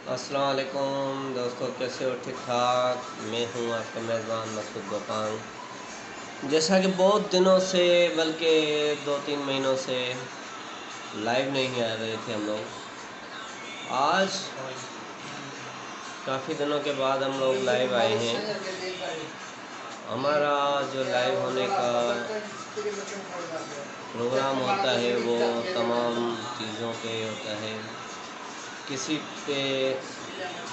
अस्सलाम वालेकुम दोस्तों, कैसे हो? ठीक ठाक। मैं हूं आपका मेज़बान मसूद गोपांग। जैसा कि बहुत दिनों से, बल्कि 2-3 महीनों से लाइव नहीं आ रहे थे हम लोग। आज काफ़ी दिनों के बाद हम लोग लाइव आए हैं। हमारा जो लाइव होने का प्रोग्राम होता है वो तमाम चीज़ों पे होता है। किसी पे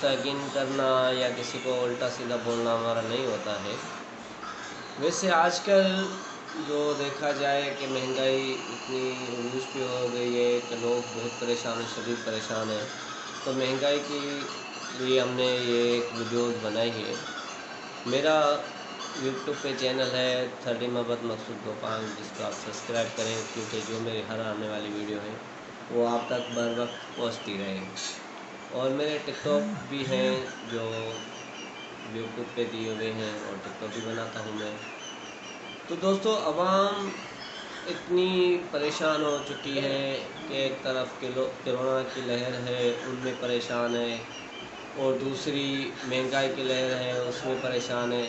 तगिन करना या किसी को उल्टा सीधा बोलना हमारा नहीं होता है। वैसे आजकल जो देखा जाए कि महंगाई इतनी रूज पे हो गई है कि लोग बहुत परेशान हैं, शदीद परेशान हैं। तो महंगाई के लिए हमने ये एक वीडियोज़ बनाई है। मेरा यूट्यूब पे चैनल है 30 मोहब्बत मकसूद गोपांग, जिसको आप सब्सक्राइब करें, क्योंकि जो मेरी हर आने वाली वीडियो है वो आप तक बर वक्त पहुँचती रहे। और मेरे टिकटॉक भी हैं जो यूट्यूब पे दिए हुए हैं, और टिकटॉक भी बनाता हूँ मैं। तो दोस्तों, अवाम इतनी परेशान हो चुकी है कि एक तरफ कोरोना की लहर है, उनमें परेशान है, और दूसरी महंगाई की लहर है, उसमें परेशान है।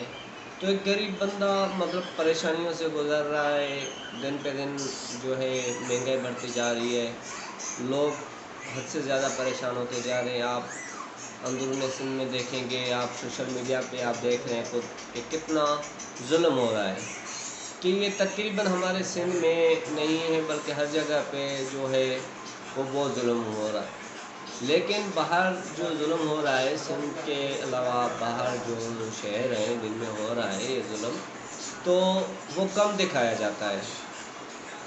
तो एक गरीब बंदा मतलब परेशानियों से गुज़र रहा है। दिन पे दिन जो है महंगाई बढ़ती जा रही है, लोग हद से ज़्यादा परेशान होते जा रहे हैं। आप अंदरूनी सिंध में देखेंगे, आप सोशल मीडिया पे आप देख रहे हैं खुद कि कितना जुल्म हो रहा है। कि ये तकरीबन हमारे सिंध में नहीं है, बल्कि हर जगह पे जो है वो बहुत जुल्म हो रहा है। लेकिन बाहर जो जुल्म हो रहा है, सिंध के अलावा बाहर जो शहर हैं जिनमें हो रहा है ये जुल्म, तो वो कम दिखाया जाता है।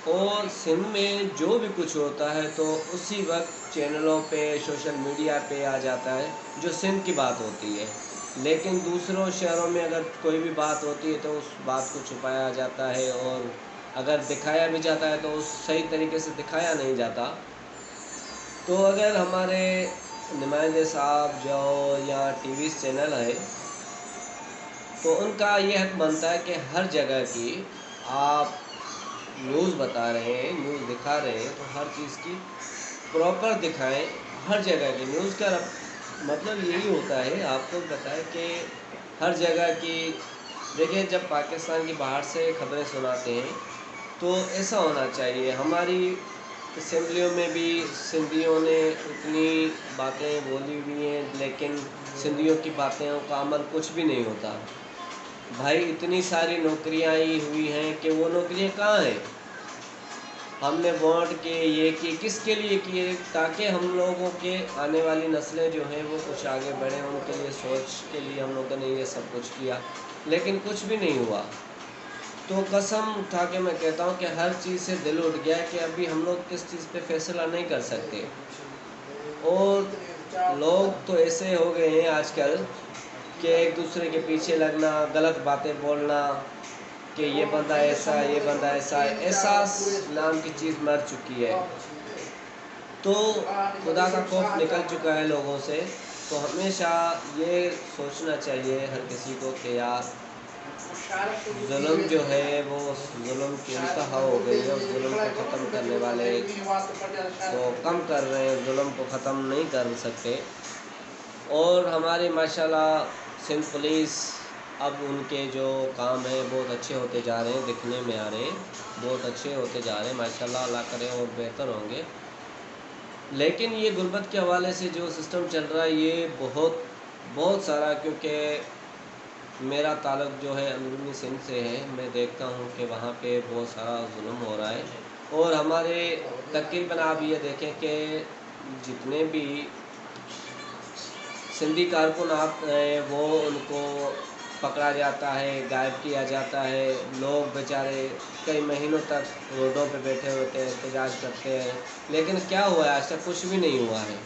और सिंध में जो भी कुछ होता है तो उसी वक्त चैनलों पे, सोशल मीडिया पे आ जाता है जो सिंध की बात होती है। लेकिन दूसरों शहरों में अगर कोई भी बात होती है तो उस बात को छुपाया जाता है, और अगर दिखाया भी जाता है तो उस सही तरीके से दिखाया नहीं जाता। तो अगर हमारे नुमाइंदे साहब जो या टीवी चैनल है, तो उनका ये हक बनता है कि हर जगह की आप न्यूज़ बता रहे हैं, न्यूज़ दिखा रहे हैं, तो हर चीज़ की प्रॉपर दिखाएं। हर जगह की न्यूज़ का मतलब यही होता है, आपको बताएं कि हर जगह की। देखिए, जब पाकिस्तान की बाहर से खबरें सुनाते हैं तो ऐसा होना चाहिए। हमारी असम्बलियों में भी सिंधियों ने उतनी बातें बोली हुई हैं, लेकिन सिंधियों की बातों का अमल कुछ भी नहीं होता। भाई, इतनी सारी नौकरियां आई हुई हैं कि वो नौकरियां कहाँ हैं? हमने वोट के ये किए, किसके लिए किए? ताकि हम लोगों के आने वाली नस्लें जो हैं वो कुछ आगे बढ़ें, उनके लिए सोच के लिए हम लोगों ने ये सब कुछ किया, लेकिन कुछ भी नहीं हुआ। तो कसम उठा के मैं कहता हूँ कि हर चीज़ से दिल उठ गया कि अभी हम लोग किस चीज़ पे फैसला नहीं कर सकते। और लोग तो ऐसे हो गए हैं आजकल कि एक दूसरे के पीछे लगना, गलत बातें बोलना कि ये बंदा ऐसा है, ये बंदा ऐसा है। एहसास नाम की चीज़ मर चुकी है। तो खुदा का खौफ निकल चुका है लोगों से। तो हमेशा ये सोचना चाहिए हर किसी को कि यार, जुल्म जो है वो जुल्म की इंतहा हो गई है, उस जुल्म को ख़त्म करने वाले तो कम कर रहे हैं, जुल्म को ख़त्म नहीं कर सकते। और हमारे माशाल्लाह सिंध पुलिस, अब उनके जो काम है बहुत अच्छे होते जा रहे हैं, दिखने में आ रहे हैं, बहुत अच्छे होते जा रहे हैं माशाल्लाह। अल्लाह करे और बेहतर होंगे। लेकिन ये गुर्बत के हवाले से जो सिस्टम चल रहा है ये बहुत बहुत सारा, क्योंकि मेरा ताल्लुक़ जो है अंदरूनी सिंध से है, मैं देखता हूँ कि वहाँ पे बहुत सारा जुल्म हो रहा है। और हमारे तकरीबन आप ये देखें कि जितने भी सिंधी कारकुन आप वो उनको पकड़ा जाता है, गायब किया जाता है। लोग बेचारे कई महीनों तक रोडों पे बैठे होते हैं, एहतजाज करते हैं, लेकिन क्या हुआ है? आज तक कुछ भी नहीं हुआ है।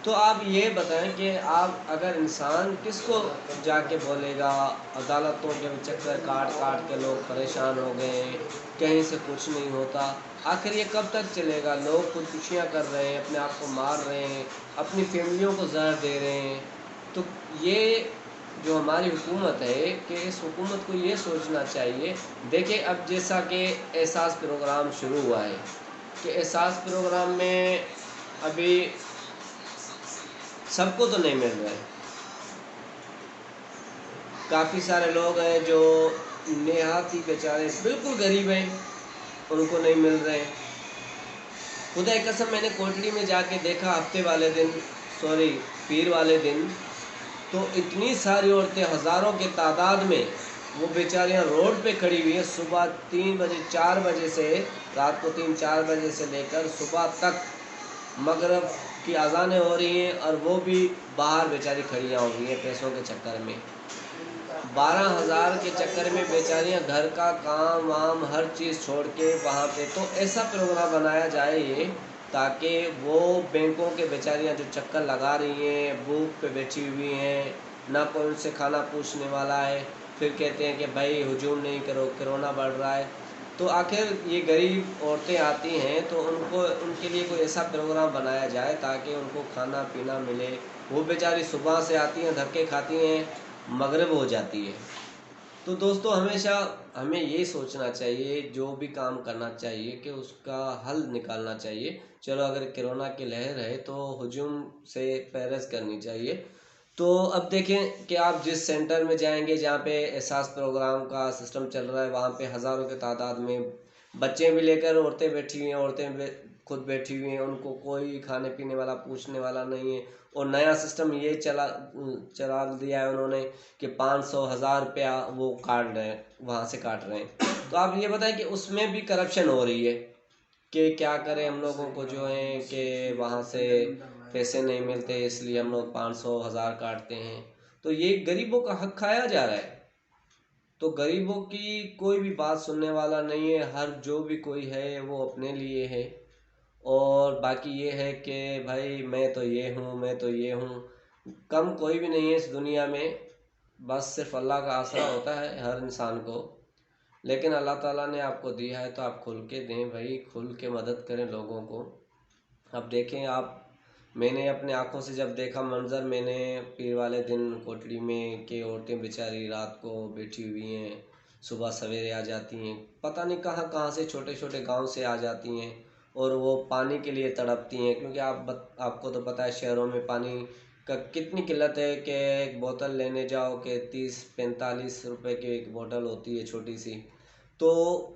तो आप ये बताएं कि आप अगर इंसान किसको जाके बोलेगा? अदालतों के चक्कर काट काट के लोग परेशान हो गए हैं, कहीं से कुछ नहीं होता। आखिर ये कब तक चलेगा? लोग खुदकुशियाँ कर रहे हैं, अपने आप को मार रहे हैं, अपनी फैमिलियों को ज़हर दे रहे हैं। तो ये जो हमारी हुकूमत है कि इस हुकूमत को ये सोचना चाहिए। देखिए, अब जैसा कि एहसास प्रोग्राम शुरू हुआ है, कि एहसास प्रोग्राम में अभी सबको तो नहीं मिल रहे। काफ़ी सारे लोग हैं जो नेहाती बेचारे बिल्कुल गरीब हैं, उनको नहीं मिल रहे। खुदा एक कसम मैंने कोटली में जाके देखा हफ्ते वाले दिन, सॉरी पीर वाले दिन, तो इतनी सारी औरतें हज़ारों के तादाद में वो बेचारियाँ रोड पे खड़ी हुई हैं। सुबह 3 बजे 4 बजे से, रात को 3-4 बजे से लेकर सुबह तक मगरिब की अज़ानें हो रही हैं, और वो भी बाहर बेचारी खड़ियाँ हुई हैं पैसों के चक्कर में। 12,000 के चक्कर में बेचारियाँ घर का काम वाम हर चीज़ छोड़ के वहाँ पे, तो ऐसा प्रोग्राम बनाया जाए ये, ताकि वो बैंकों के बेचारियाँ जो चक्कर लगा रही हैं, भूख पे बैठी हुई हैं, ना कोई उनसे खाना पूछने वाला है, फिर कहते हैं कि भाई हुजूम नहीं करो, कोरोना बढ़ रहा है। तो आखिर ये गरीब औरतें आती हैं तो उनको, उनके लिए कोई ऐसा प्रोग्राम बनाया जाए ताकि उनको खाना पीना मिले। वो बेचारी सुबह से आती हैं, धक्के खाती हैं, मगरिब हो जाती है। तो दोस्तों हमेशा हमें ये सोचना चाहिए, जो भी काम करना चाहिए कि उसका हल निकालना चाहिए। चलो अगर कोरोना की लहर है तो हुजूम से परहेज़ करनी चाहिए। तो अब देखें कि आप जिस सेंटर में जाएंगे जहाँ पे एहसास प्रोग्राम का सिस्टम चल रहा है, वहाँ पे हज़ारों के तादाद में बच्चे भी लेकर औरतें बैठी हुई हैं, खुद बैठी हुई हैं, उनको कोई खाने पीने वाला पूछने वाला नहीं है। और नया सिस्टम ये चला दिया है उन्होंने कि 500-1000 रुपया वो काट रहे हैं, वहाँ से काट रहे हैं। तो आप ये बताएं कि उसमें भी करप्शन हो रही है कि क्या करें, हम लोगों को जो है कि वहाँ से पैसे नहीं मिलते, इसलिए हम लोग 500-1000 काटते हैं। तो ये गरीबों का हक खाया जा रहा है। तो गरीबों की कोई भी बात सुनने वाला नहीं है, हर जो भी कोई है वो अपने लिए है। और बाकी ये है कि भाई मैं तो ये हूँ, मैं तो ये हूँ, कम कोई भी नहीं है इस दुनिया में। बस सिर्फ अल्लाह का आसरा होता है हर इंसान को। लेकिन अल्लाह ताला ने आपको दिया है तो आप खुल के दें भाई, खुल के मदद करें लोगों को। अब देखें आप, मैंने अपने आँखों से जब देखा मंज़र, मैंने पीर वाले दिन कोटड़ी में कि औरतें बेचारी रात को बैठी हुई हैं, सुबह सवेरे आ जाती हैं, पता नहीं कहाँ कहाँ से छोटे छोटे गांव से आ जाती हैं, और वो पानी के लिए तड़पती हैं। क्योंकि आपको तो पता है शहरों में पानी का कितनी किल्लत है कि एक बोतल लेने जाओ कि 30-45 रुपए की एक बोतल होती है छोटी सी। तो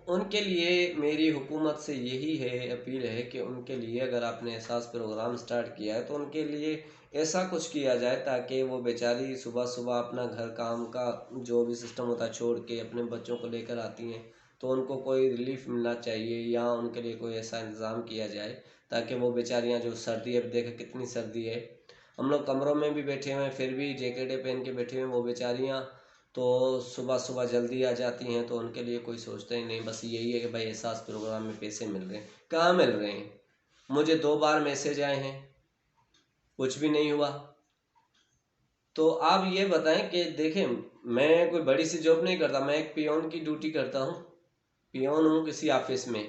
उनके लिए मेरी हुकूमत से यही है, अपील है कि उनके लिए अगर आपने एहसास प्रोग्राम स्टार्ट किया है तो उनके लिए ऐसा कुछ किया जाए ताकि वो बेचारी सुबह सुबह अपना घर काम का जो भी सिस्टम होता है छोड़ के अपने बच्चों को लेकर आती हैं, तो उनको कोई रिलीफ मिलना चाहिए, या उनके लिए कोई ऐसा इंतज़ाम किया जाए ताकि वो बेचारियाँ, जो सर्दी, अब देखें कितनी सर्दी है, हम लोग कमरों में भी बैठे हुए हैं फिर भी जैकेटें पहन के बैठे हुए हैं, वो बेचारियाँ तो सुबह सुबह जल्दी आ जाती हैं, तो उनके लिए कोई सोचता ही नहीं। बस यही है कि भाई एहसास प्रोग्राम में पैसे मिल रहे हैं, कहाँ मिल रहे हैं। मुझे 2 बार मैसेज आए हैं, कुछ भी नहीं हुआ। तो आप ये बताएं कि देखें, मैं कोई बड़ी सी जॉब नहीं करता, मैं एक पियोन की ड्यूटी करता हूँ, पियोन हूँ किसी ऑफिस में,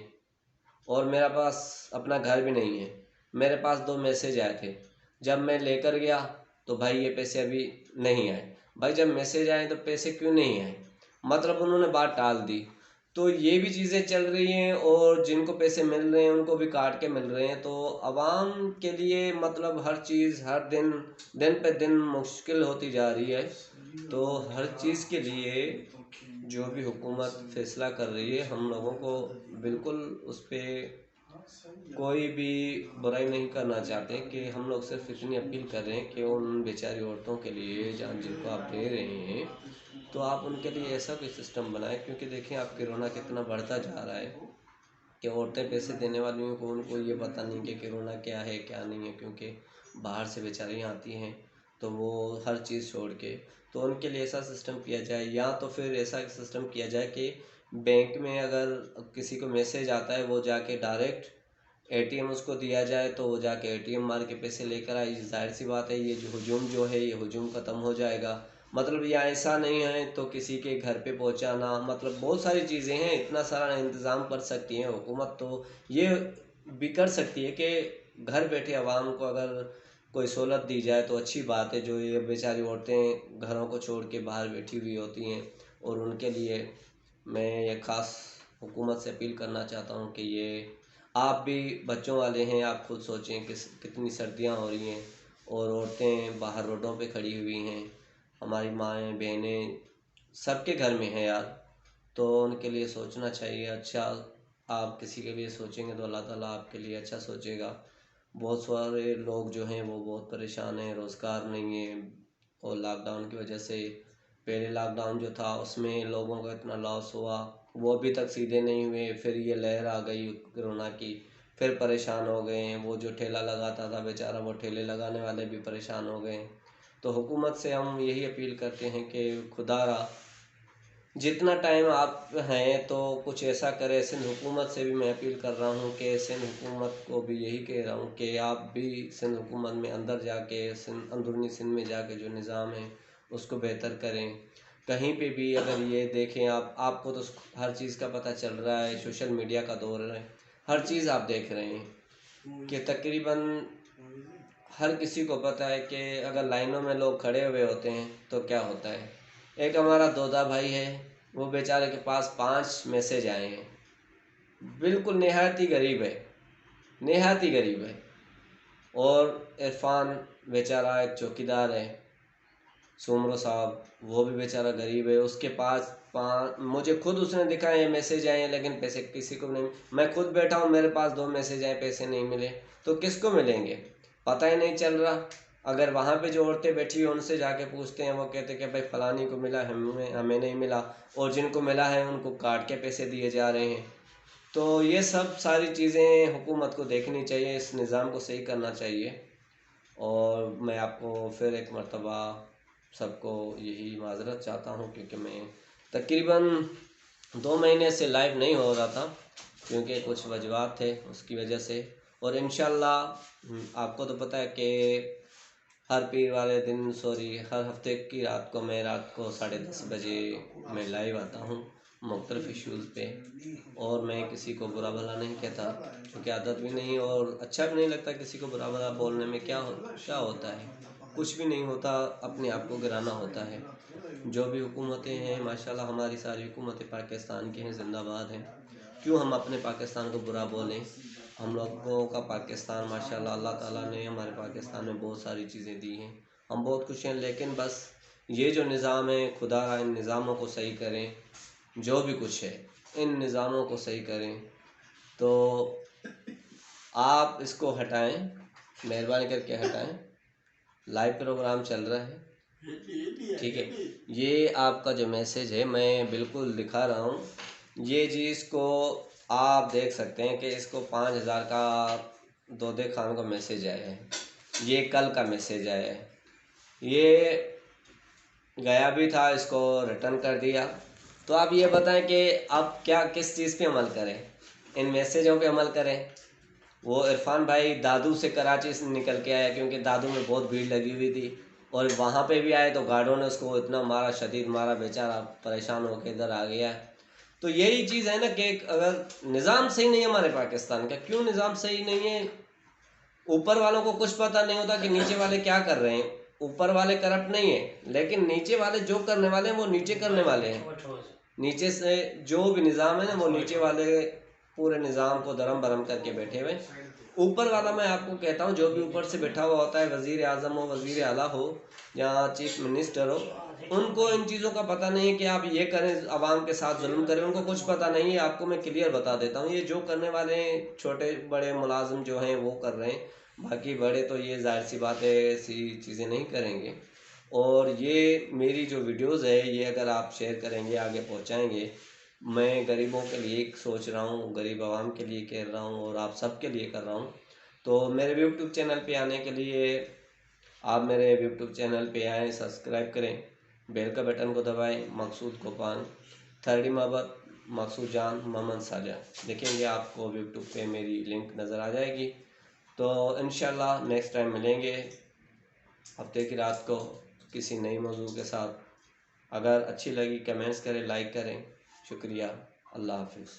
और मेरा पास अपना घर भी नहीं है। मेरे पास 2 मैसेज आए थे, जब मैं लेकर गया तो भाई ये पैसे अभी नहीं आए। भाई जब मैसेज आए तो पैसे क्यों नहीं आए, मतलब उन्होंने बात टाल दी। तो ये भी चीज़ें चल रही हैं, और जिनको पैसे मिल रहे हैं उनको भी काट के मिल रहे हैं। तो आवाम के लिए मतलब हर चीज़ हर दिन, दिन पे दिन मुश्किल होती जा रही है। तो हर चीज़ के लिए जो भी हुकूमत फैसला कर रही है, हम लोगों को बिल्कुल उस पर कोई भी बुराई नहीं करना चाहते, कि हम लोग सिर्फ इतनी अपील कर रहे हैं कि उन बेचारी औरतों के लिए जान जिनको आप दे रहे हैं, तो आप उनके लिए ऐसा कोई सिस्टम बनाएं। क्योंकि देखें आप, कोरोना कितना बढ़ता जा रहा है कि औरतें पैसे देने वाली को उनको ये पता नहीं कि कोरोना क्या है क्या नहीं है, क्योंकि बाहर से बेचारियाँ आती हैं तो वो हर चीज़ छोड़ के। तो उनके लिए ऐसा सिस्टम किया जाए, या तो फिर ऐसा सिस्टम किया जाए कि बैंक में अगर किसी को मैसेज आता है वो जाके डायरेक्ट एटीएम उसको दिया जाए, तो वो जाके एटीएम मार के पैसे लेकर आए। जाहिर सी बात है ये जो हुजूम जो है, ये हुजूम ख़त्म हो जाएगा। मतलब या ऐसा नहीं है तो किसी के घर पे पहुंचाना, मतलब बहुत सारी चीज़ें हैं, इतना सारा इंतज़ाम कर सकती है हुकूमत। तो ये भी कर सकती है कि घर बैठे आवाम को अगर कोई सहूलत दी जाए तो अच्छी बात है। जो ये बेचारी औरतें घरों को छोड़ के बाहर बैठी हुई होती हैं, और उनके लिए मैं ये ख़ास हुकूमत से अपील करना चाहता हूँ कि ये, आप भी बच्चों वाले हैं, आप खुद सोचें कि कितनी सर्दियाँ हो रही हैं, और औरतें बाहर रोडों पे खड़ी हुई हैं, हमारी माएँ बहनें सबके घर में हैं यार। तो उनके लिए सोचना चाहिए। अच्छा, आप किसी के लिए सोचेंगे तो अल्लाह ताला आपके लिए अच्छा सोचेगा। बहुत सारे लोग जो हैं वो बहुत परेशान हैं, रोज़गार नहीं है, और लॉकडाउन की वजह से, पहले लॉकडाउन जो था उसमें लोगों का इतना लॉस हुआ, वो अभी तक सीधे नहीं हुए। फिर ये लहर आ गई कोरोना की, फिर परेशान हो गए हैं। वो जो ठेला लगाता था बेचारा, वो ठेले लगाने वाले भी परेशान हो गए हैं। तो हुकूमत से हम यही अपील करते हैं कि खुदारा जितना टाइम आप हैं तो कुछ ऐसा करें। सिंध हुकूमत से भी मैं अपील कर रहा हूँ कि सिंध हुकूमत को भी यही कह रहा हूँ कि आप भी सिंध हुकूमत में अंदर जाके अंदरूनी सिंध में जाके जो निज़ाम है उसको बेहतर करें। कहीं पे भी अगर ये देखें आपको तो हर चीज़ का पता चल रहा है, सोशल मीडिया का दौर है, हर चीज़ आप देख रहे हैं कि तकरीबन हर किसी को पता है कि अगर लाइनों में लोग खड़े हुए होते हैं तो क्या होता है। एक हमारा दोदा भाई है, वो बेचारे के पास 5 मैसेज आए हैं, बिल्कुल नहायत ही गरीब है, नहायत ही गरीब है। और इरफान बेचारा एक चौकीदार है, सुमरो साहब, वो भी बेचारा गरीब है, उसके पास मुझे खुद उसने दिखाया ये मैसेज आए हैं, लेकिन पैसे किसी को नहीं। मैं खुद बैठा हूँ, मेरे पास 2 मैसेज आए, पैसे नहीं मिले, तो किसको मिलेंगे पता ही नहीं चल रहा। अगर वहाँ पे जो औरतें बैठी हुई उनसे जाके पूछते हैं, वो कहते हैं कि भाई फलानी को मिला, हमें नहीं मिला, और जिनको मिला है उनको काट के पैसे दिए जा रहे हैं। तो ये सब सारी चीज़ें हुकूमत को देखनी चाहिए, इस निज़ाम को सही करना चाहिए। और मैं आपको फिर एक मर्तबा सबको यही माज़रत चाहता हूँ, क्योंकि मैं तकरीबन 2 महीने से लाइव नहीं हो रहा था, क्योंकि कुछ वजूहात थे उसकी वजह से। और इंशाल्लाह आपको तो पता है कि हर पीर वाले दिन, हर हफ्ते की रात को मैं रात को 10:30 बजे मैं लाइव आता हूँ मुख्तलिफ इश्यूज़ पे। और मैं किसी को बुरा भला नहीं कहता, क्योंकि आदत भी नहीं और अच्छा भी नहीं लगता किसी को बुरा भला बोलने में। क्या होता है, कुछ भी नहीं होता, अपने आप को गिराना होता है। जो भी हुकूमतें हैं माशाल्लाह, हमारी सारी हुकूमतें पाकिस्तान की हैं, जिंदाबाद हैं। क्यों हम अपने पाकिस्तान को बुरा बोलें। हम लोगों का पाकिस्तान माशाल्लाह, अल्लाह ताला ने हमारे पाकिस्तान में बहुत सारी चीज़ें दी हैं, हम बहुत खुश हैं। लेकिन बस ये जो निज़ाम है, खुदा इन निज़ामों को सही करें, जो भी कुछ है इन निज़ामों को सही करें। तो आप इसको हटाएं, मेहरबानी करके हटाएं। लाइव प्रोग्राम चल रहा है, ठीक है। ये आपका जो मैसेज है मैं बिल्कुल दिखा रहा हूँ, ये जी इसको आप देख सकते हैं कि इसको 5000 का दोदे खान का मैसेज आया है। ये कल का मैसेज आया है, ये गया भी था, इसको रिटर्न कर दिया। तो आप ये बताएं कि अब क्या किस चीज़ पे अमल करें, इन मैसेजों पे अमल करें। वो इरफान भाई दादू से कराची से निकल के आया, क्योंकि दादू में बहुत भीड़ लगी हुई थी, और वहाँ पे भी आए तो गार्डों ने उसको इतना मारा, शदीद मारा, बेचारा परेशान होकर इधर आ गया। तो यही चीज़ है ना कि अगर निज़ाम सही नहीं है हमारे पाकिस्तान का, क्यों निज़ाम सही नहीं है, ऊपर वालों को कुछ पता नहीं होता कि नीचे वाले क्या कर रहे हैं। ऊपर वाले करप्ट नहीं है, लेकिन नीचे वाले जो करने वाले हैं वो नीचे करने वाले हैं। नीचे से जो भी निज़ाम है ना, वो नीचे वाले पूरे निज़ाम को दरम बरम करके बैठे हुए। ऊपर वाला मैं आपको कहता हूँ, जो भी ऊपर से बैठा हुआ होता है, वज़ीर आज़म हो, वज़ीर आला हो या चीफ मिनिस्टर हो, उनको इन चीज़ों का पता नहीं है कि आप ये करें, आवाम के साथ जुल्म करें, उनको कुछ पता नहीं है। आपको मैं क्लियर बता देता हूँ, ये जो करने वाले हैं छोटे बड़े मुलाजिम जो हैं वो कर रहे हैं, बाकी बड़े तो ये जाहिर सी बात है ऐसी चीज़ें नहीं करेंगे। और ये मेरी जो वीडियोज़ है, ये अगर आप शेयर करेंगे, आगे पहुँचाएँगे, मैं गरीबों के लिए सोच रहा हूँ, गरीब आवाम के लिए कह रहा हूँ, और आप सब के लिए कर रहा हूँ। तो मेरे यूट्यूब चैनल पे आने के लिए आप मेरे यूट्यूब चैनल पे आएँ, सब्सक्राइब करें, बेल का बटन को दबाएं। मकसूद कोपान, थर्ड मोहब्बत, मकसूद जान, मोहम्मद साजा, देखेंगे आपको यूट्यूब पे मेरी लिंक नज़र आ जाएगी। तो इंशाल्लाह नेक्स्ट टाइम मिलेंगे हफ्ते की रात को किसी नई मौजू के साथ। अगर अच्छी लगी कमेंट्स करें, लाइक करें। शुक्रिया, अल्लाह हाफिज़।